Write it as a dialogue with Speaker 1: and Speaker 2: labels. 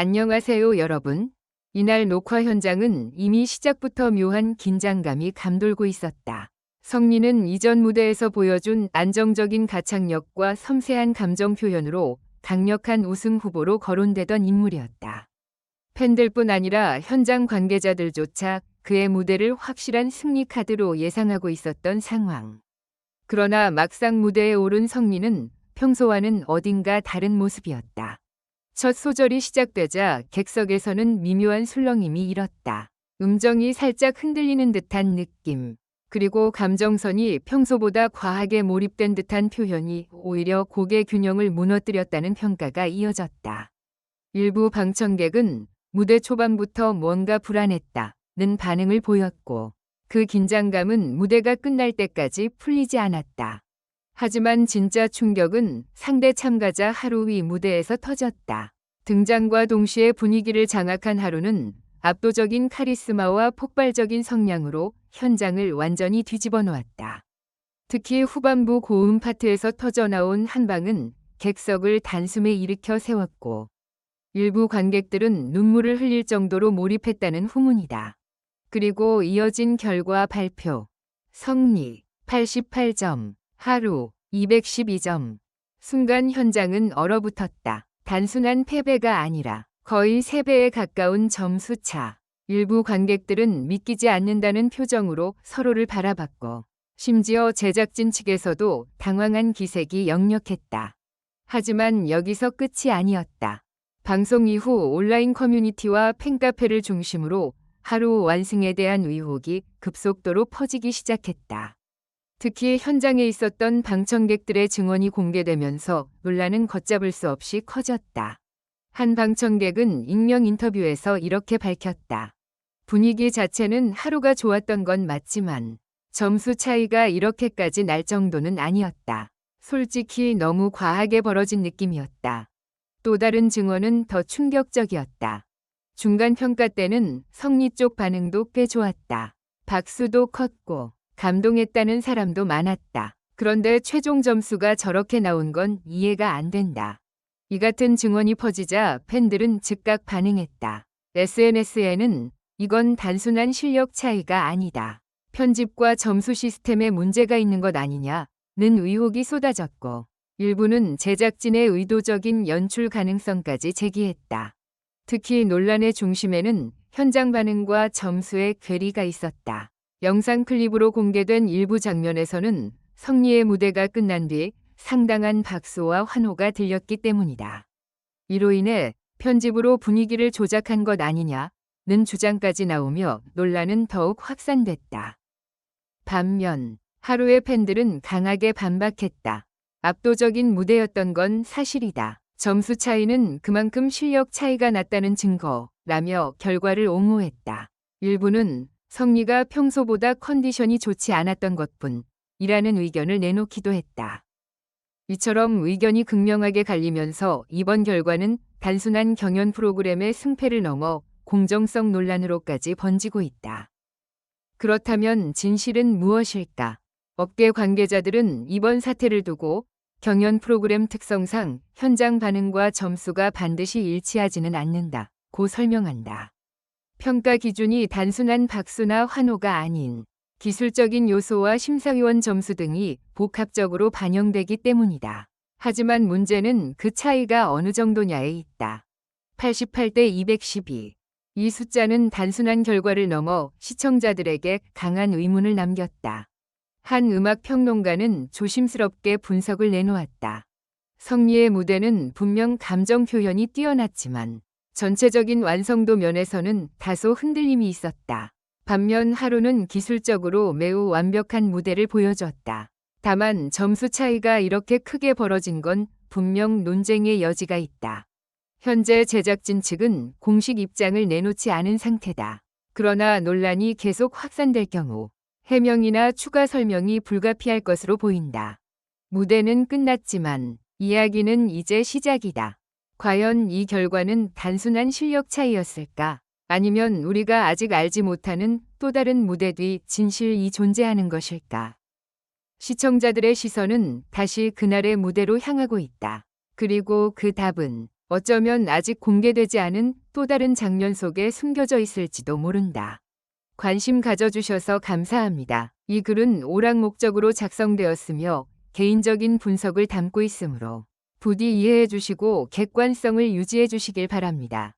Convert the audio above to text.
Speaker 1: 안녕하세요, 여러분. 이날 녹화 현장은 이미 시작부터 묘한 긴장감이 감돌고 있었다. 성리는 이전 무대에서 보여준 안정적인 가창력과 섬세한 감정 표현으로 강력한 우승 후보로 거론되던 인물이었다. 팬들뿐 아니라 현장 관계자들조차 그의 무대를 확실한 승리 카드로 예상하고 있었던 상황. 그러나 막상 무대에 오른 성리는 평소와는 어딘가 다른 모습이었다. 첫 소절이 시작되자 객석에서는 미묘한 술렁임이 일었다. 음정이 살짝 흔들리는 듯한 느낌, 그리고 감정선이 평소보다 과하게 몰입된 듯한 표현이 오히려 곡의 균형을 무너뜨렸다는 평가가 이어졌다. 일부 방청객은 무대 초반부터 뭔가 불안했다는 반응을 보였고, 그 긴장감은 무대가 끝날 때까지 풀리지 않았다. 하지만 진짜 충격은 상대 참가자 하루위 무대에서 터졌다. 등장과 동시에 분위기를 장악한 하루는 압도적인 카리스마와 폭발적인 성량으로 현장을 완전히 뒤집어 놓았다. 특히 후반부 고음 파트에서 터져나온 한 방은 객석을 단숨에 일으켜 세웠고, 일부 관객들은 눈물을 흘릴 정도로 몰입했다는 후문이다. 그리고 이어진 결과 발표. 성리 88점. 하루 212점. 순간 현장은 얼어붙었다. 단순한 패배가 아니라 거의 3배에 가까운 점수 차. 일부 관객들은 믿기지 않는다는 표정으로 서로를 바라봤고, 심지어 제작진 측에서도 당황한 기색이 역력했다. 하지만 여기서 끝이 아니었다. 방송 이후 온라인 커뮤니티와 팬카페를 중심으로 하루 완승에 대한 의혹이 급속도로 퍼지기 시작했다. 특히 현장에 있었던 방청객들의 증언이 공개되면서 논란은 걷잡을 수 없이 커졌다. 한 방청객은 익명 인터뷰에서 이렇게 밝혔다. 분위기 자체는 하루가 좋았던 건 맞지만 점수 차이가 이렇게까지 날 정도는 아니었다. 솔직히 너무 과하게 벌어진 느낌이었다. 또 다른 증언은 더 충격적이었다. 중간 평가 때는 성리 쪽 반응도 꽤 좋았다. 박수도 컸고 감동했다는 사람도 많았다. 그런데 최종 점수가 저렇게 나온 건 이해가 안 된다. 이 같은 증언이 퍼지자 팬들은 즉각 반응했다. SNS에는 이건 단순한 실력 차이가 아니다. 편집과 점수 시스템에 문제가 있는 것 아니냐는 의혹이 쏟아졌고, 일부는 제작진의 의도적인 연출 가능성까지 제기했다. 특히 논란의 중심에는 현장 반응과 점수의 괴리가 있었다. 영상 클립으로 공개된 일부 장면에서는 성리의 무대가 끝난 뒤 상당한 박수와 환호가 들렸기 때문이다. 이로 인해 편집으로 분위기를 조작한 것 아니냐는 주장까지 나오며 논란은 더욱 확산됐다. 반면 하루의 팬들은 강하게 반박했다. 압도적인 무대였던 건 사실이다. 점수 차이는 그만큼 실력 차이가 났다는 증거라며 결과를 옹호했다. 일부는 성리가 평소보다 컨디션이 좋지 않았던 것뿐이라는 의견을 내놓기도 했다. 이처럼 의견이 극명하게 갈리면서 이번 결과는 단순한 경연 프로그램의 승패를 넘어 공정성 논란으로까지 번지고 있다. 그렇다면 진실은 무엇일까? 업계 관계자들은 이번 사태를 두고 경연 프로그램 특성상 현장 반응과 점수가 반드시 일치하지는 않는다고 설명한다. 평가 기준이 단순한 박수나 환호가 아닌 기술적인 요소와 심사위원 점수 등이 복합적으로 반영되기 때문이다. 하지만 문제는 그 차이가 어느 정도냐에 있다. 88대 212. 이 숫자는 단순한 결과를 넘어 시청자들에게 강한 의문을 남겼다. 한 음악 평론가는 조심스럽게 분석을 내놓았다. 성리의 무대는 분명 감정 표현이 뛰어났지만 전체적인 완성도 면에서는 다소 흔들림이 있었다. 반면 하루는 기술적으로 매우 완벽한 무대를 보여줬다. 다만 점수 차이가 이렇게 크게 벌어진 건 분명 논쟁의 여지가 있다. 현재 제작진 측은 공식 입장을 내놓지 않은 상태다. 그러나 논란이 계속 확산될 경우 해명이나 추가 설명이 불가피할 것으로 보인다. 무대는 끝났지만 이야기는 이제 시작이다. 과연 이 결과는 단순한 실력 차이였을까? 아니면 우리가 아직 알지 못하는 또 다른 무대 뒤 진실이 존재하는 것일까? 시청자들의 시선은 다시 그날의 무대로 향하고 있다. 그리고 그 답은 어쩌면 아직 공개되지 않은 또 다른 장면 속에 숨겨져 있을지도 모른다. 관심 가져주셔서 감사합니다. 이 글은 오락 목적으로 작성되었으며 개인적인 분석을 담고 있으므로 부디 이해해 주시고 객관성을 유지해 주시길 바랍니다.